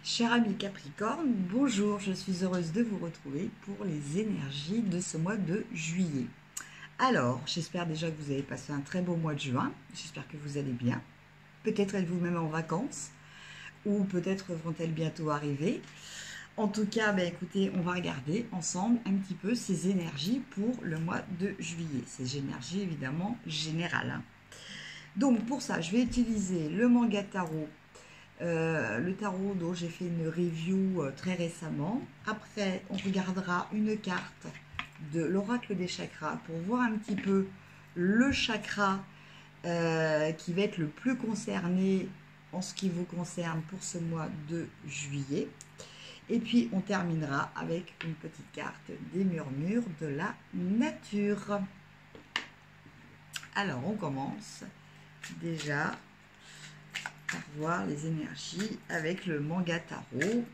Cher ami Capricorne, bonjour, je suis heureuse de vous retrouver pour les énergies de ce mois de juillet. Alors, j'espère déjà que vous avez passé un très beau mois de juin, j'espère que vous allez bien. Peut-être êtes-vous même en vacances, ou peut-être vont-elles bientôt arriver. En tout cas, écoutez, on va regarder ensemble un petit peu ces énergies pour le mois de juillet. Ces énergies évidemment générales, hein. Donc pour ça, je vais utiliser le manga tarot. Le tarot dont j'ai fait une review très récemment. Après, on regardera une carte de l'oracle des chakras pour voir un petit peu le chakra qui va être le plus concerné en ce qui vous concerne pour ce mois de juillet. Et puis, on terminera avec une petite carte des murmures de la nature. Alors, on commence déjà par voir les énergies avec le manga tarot.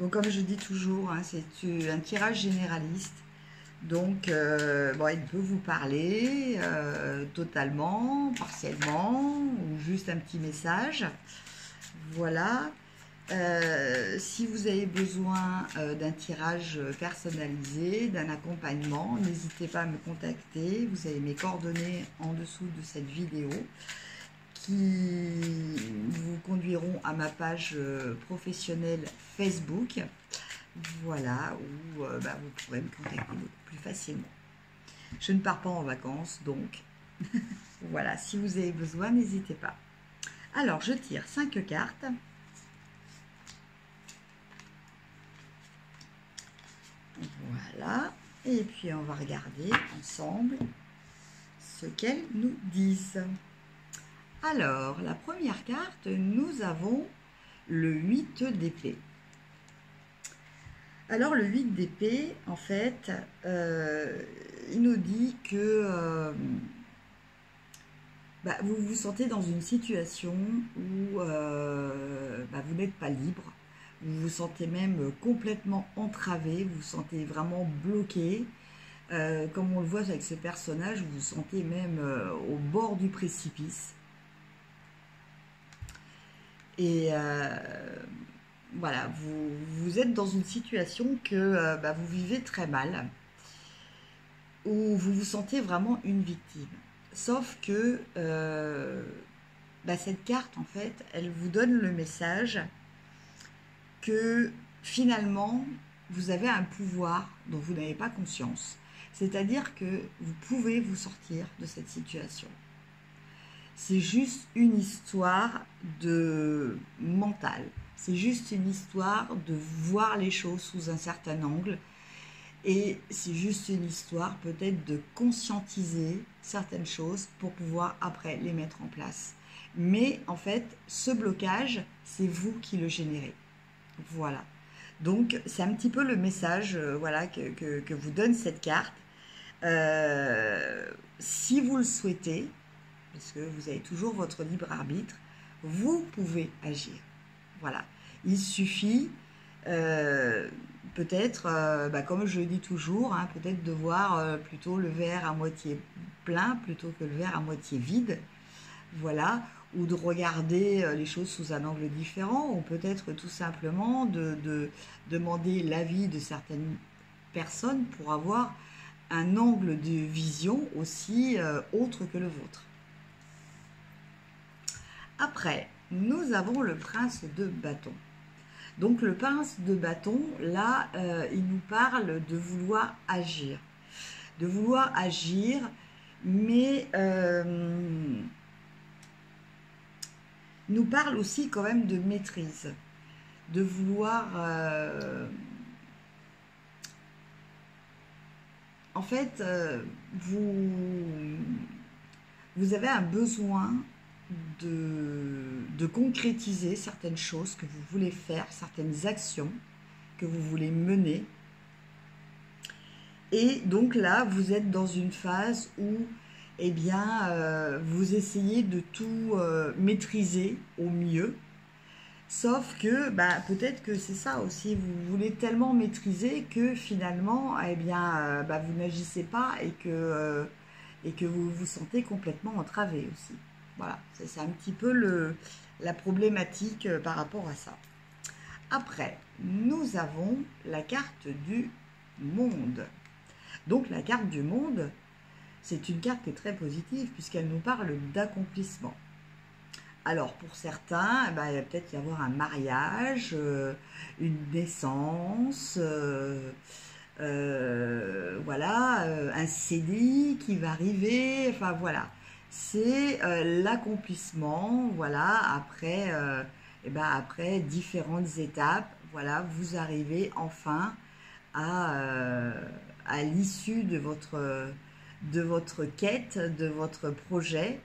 Donc comme je dis toujours, hein, c'est un tirage généraliste. Donc bon, il peut vous parler totalement, partiellement, ou juste un petit message. Voilà. Si vous avez besoin d'un tirage personnalisé, d'un accompagnement, n'hésitez pas à me contacter. Vous avez mes coordonnées en dessous de cette vidéo qui vous conduiront à ma page professionnelle Facebook. Voilà, où vous pourrez me contacter beaucoup plus facilement. Je ne pars pas en vacances, donc voilà, si vous avez besoin, n'hésitez pas. Alors, je tire 5 cartes. Voilà, et puis on va regarder ensemble ce qu'elles nous disent. Alors, la première carte, nous avons le 8 d'épée. Alors, le 8 d'épée, en fait, il nous dit que vous vous sentez dans une situation où vous n'êtes pas libre. Vous vous sentez même complètement entravé, vous vous sentez vraiment bloqué. Comme on le voit avec ce personnage, vous vous sentez même au bord du précipice. Et voilà, vous êtes dans une situation que vous vivez très mal, où vous vous sentez vraiment une victime. Sauf que cette carte, en fait, elle vous donne le message que finalement, vous avez un pouvoir dont vous n'avez pas conscience. C'est-à-dire que vous pouvez vous sortir de cette situation. C'est juste une histoire de mental. C'est juste une histoire de voir les choses sous un certain angle. Et c'est juste une histoire peut-être de conscientiser certaines choses pour pouvoir après les mettre en place. Mais en fait, ce blocage, c'est vous qui le générez. Voilà. Donc, c'est un petit peu le message voilà, que vous donne cette carte. Si vous le souhaitez, parce que vous avez toujours votre libre arbitre, vous pouvez agir. Voilà. Il suffit peut-être, comme je le dis toujours, hein, peut-être de voir plutôt le verre à moitié plein plutôt que le verre à moitié vide. Voilà. Ou de regarder les choses sous un angle différent, ou peut-être tout simplement de demander l'avis de certaines personnes pour avoir un angle de vision aussi autre que le vôtre. Après, nous avons le prince de bâton. Donc le prince de bâton, là, il nous parle de vouloir agir. De vouloir agir, mais nous parle aussi quand même de maîtrise. De vouloir... en fait, vous avez un besoin de concrétiser certaines choses que vous voulez faire, certaines actions que vous voulez mener. Et donc là, vous êtes dans une phase où, vous essayez de tout maîtriser au mieux. Sauf que peut-être que c'est ça aussi, vous voulez tellement maîtriser que finalement, vous n'agissez pas et que vous vous sentez complètement entravé aussi. Voilà, c'est un petit peu la problématique par rapport à ça. Après, nous avons la carte du monde. Donc la carte du monde, c'est une carte qui est très positive puisqu'elle nous parle d'accomplissement. Alors pour certains, il va peut-être y avoir un mariage, une naissance, voilà, un CDI qui va arriver, enfin voilà. C'est l'accomplissement, voilà, après différentes étapes, voilà, vous arrivez enfin à l'issue de votre quête, de votre projet.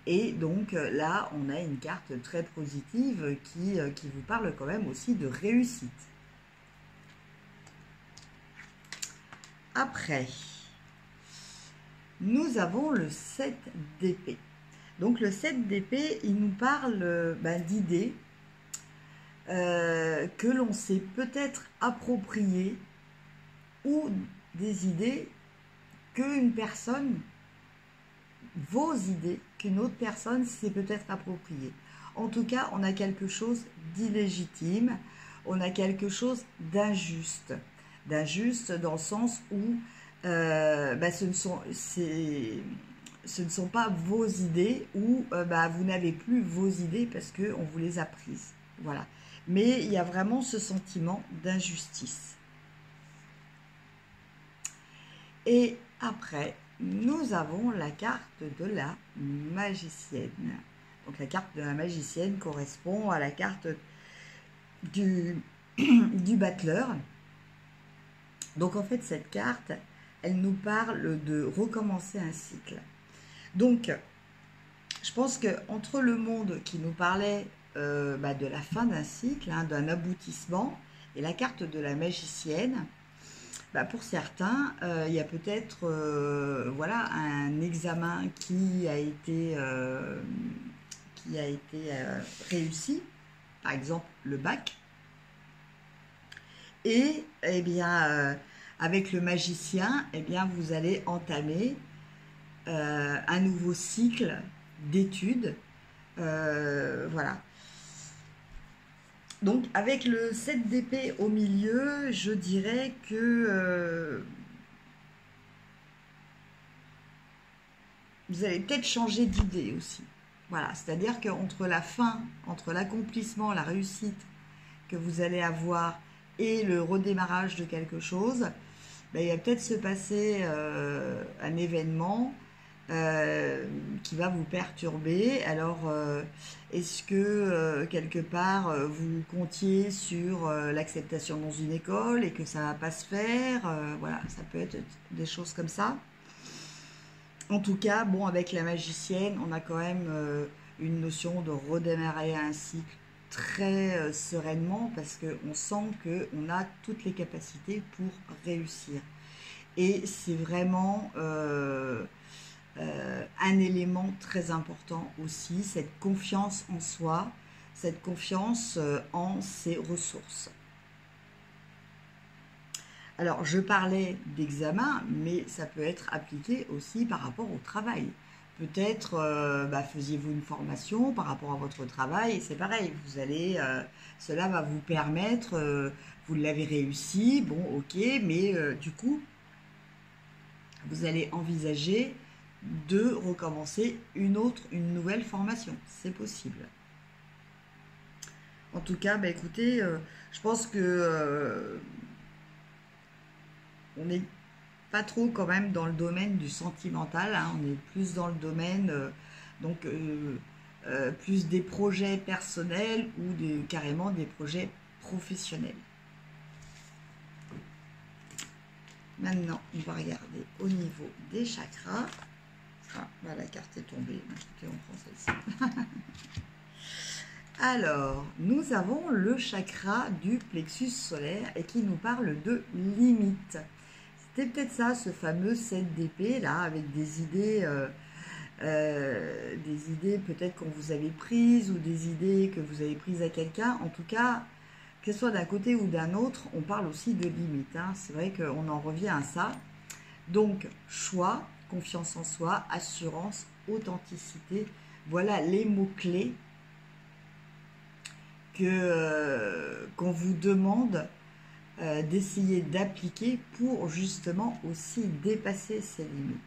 Et donc là, on a une carte très positive qui vous parle quand même aussi de réussite. Après, nous avons le 7 d'épée. Donc le 7 d'épée, il nous parle d'idées que l'on s'est peut-être appropriées ou des idées qu'une personne, vos idées, qu'une autre personne s'est peut-être appropriée. En tout cas, on a quelque chose d'illégitime, on a quelque chose d'injuste. D'injuste dans le sens où ce ne sont pas vos idées ou vous n'avez plus vos idées parce qu'on vous les a prises. Voilà. Mais il y a vraiment ce sentiment d'injustice. Et après, nous avons la carte de la magicienne. Donc la carte de la magicienne correspond à la carte du battleur. Donc en fait, cette carte, elle nous parle de recommencer un cycle. Donc, je pense qu'entre le monde qui nous parlait de la fin d'un cycle, d'un aboutissement, et la carte de la magicienne, pour certains, il y a peut-être voilà, un examen qui a été réussi, par exemple le bac. Et eh bien, avec le magicien, eh bien, vous allez entamer un nouveau cycle d'études. Voilà. Donc, avec le 7 d'épée au milieu, je dirais que vous allez peut-être changer d'idée aussi. Voilà, c'est-à-dire qu'entre la fin, entre l'accomplissement, la réussite que vous allez avoir et le redémarrage de quelque chose, il va peut-être se passer un événement qui va vous perturber. Alors, est-ce que quelque part vous comptiez sur l'acceptation dans une école et que ça ne va pas se faire, voilà, ça peut être des choses comme ça. En tout cas, bon, avec la magicienne, on a quand même une notion de redémarrer un cycle très sereinement parce qu'on sent qu'on a toutes les capacités pour réussir. Et c'est vraiment un élément très important aussi, cette confiance en soi, cette confiance en ses ressources. Alors, je parlais d'examen, mais ça peut être appliqué aussi par rapport au travail. Peut-être faisiez-vous une formation par rapport à votre travail, et c'est pareil, vous allez, cela va vous permettre, vous l'avez réussi, bon ok, mais du coup, vous allez envisager de recommencer une nouvelle formation, c'est possible. En tout cas, écoutez, je pense que on n'est pas trop quand même dans le domaine du sentimental, on est plus dans le domaine plus des projets personnels ou carrément des projets professionnels. Maintenant, on va regarder au niveau des chakras. La carte est tombée. Écoutez, on prend celle-ci. Alors, nous avons le chakra du plexus solaire et qui nous parle de limite. C'était peut-être ça, ce fameux 7 d'épée, là, avec des idées peut-être qu'on vous avait prises ou des idées que vous avez prises à quelqu'un. En tout cas, que ce soit d'un côté ou d'un autre, on parle aussi de limite. C'est vrai qu'on en revient à ça. Donc, choix, confiance en soi, assurance, authenticité. Voilà les mots-clés qu'on vous demande d'essayer d'appliquer pour justement aussi dépasser ces limites.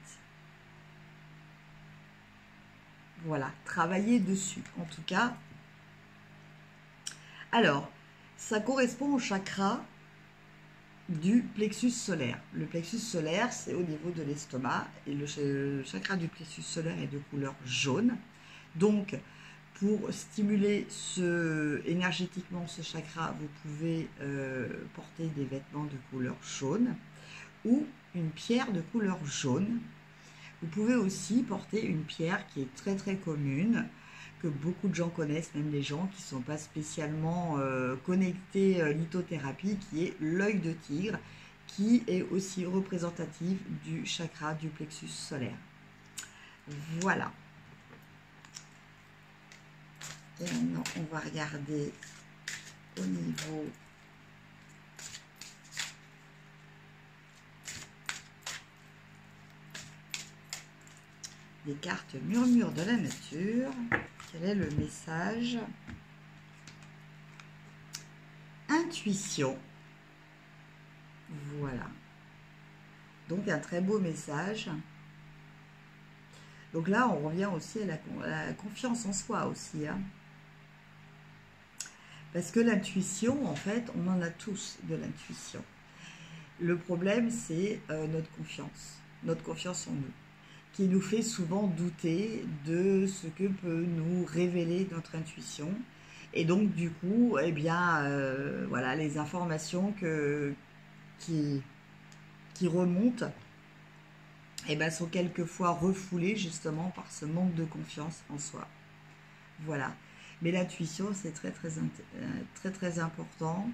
Voilà, travailler dessus en tout cas. Alors, ça correspond au chakra du plexus solaire. Le plexus solaire, c'est au niveau de l'estomac et le chakra du plexus solaire est de couleur jaune. Donc, pour stimuler énergétiquement ce chakra, vous pouvez porter des vêtements de couleur jaune ou une pierre de couleur jaune. Vous pouvez aussi porter une pierre qui est très très commune, que beaucoup de gens connaissent, même les gens qui ne sont pas spécialement connectés lithothérapie, qui est l'œil de tigre, qui est aussi représentatif du chakra du plexus solaire. Voilà. Et maintenant, on va regarder au niveau des cartes murmures de la nature. Quel est le message? Intuition. Voilà. Donc un très beau message. Donc là, on revient aussi à la confiance en soi aussi. Hein. Parce que l'intuition, en fait, on en a tous de l'intuition. Le problème, c'est notre confiance en nous, qui nous fait souvent douter de ce que peut nous révéler notre intuition. Et donc, du coup, eh bien, voilà, les informations qui remontent eh ben, sont quelquefois refoulées justement par ce manque de confiance en soi. Voilà. Mais l'intuition, c'est très, très important.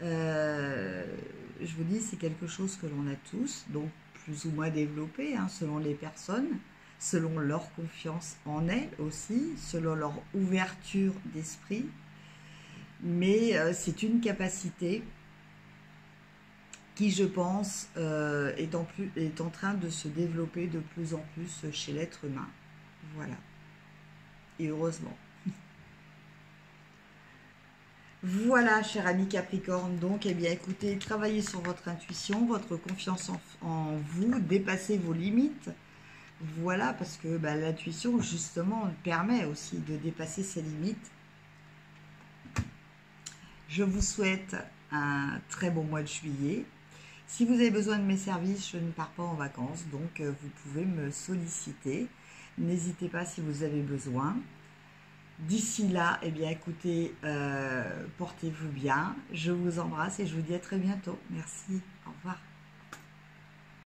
Je vous dis, c'est quelque chose que l'on a tous, donc plus ou moins développé, hein, selon les personnes, selon leur confiance en elles aussi, selon leur ouverture d'esprit. Mais c'est une capacité qui, je pense, est en train de se développer de plus en plus chez l'être humain. Voilà. Et heureusement. Voilà, cher ami Capricorne, donc, eh bien, écoutez, travaillez sur votre intuition, votre confiance en vous, dépassez vos limites. Voilà, parce que bah, l'intuition, justement, permet aussi de dépasser ses limites. Je vous souhaite un très bon mois de juillet. Si vous avez besoin de mes services, je ne pars pas en vacances, donc vous pouvez me solliciter. N'hésitez pas si vous avez besoin. D'ici là, eh bien, écoutez, portez-vous bien. Je vous embrasse et je vous dis à très bientôt. Merci. Au revoir.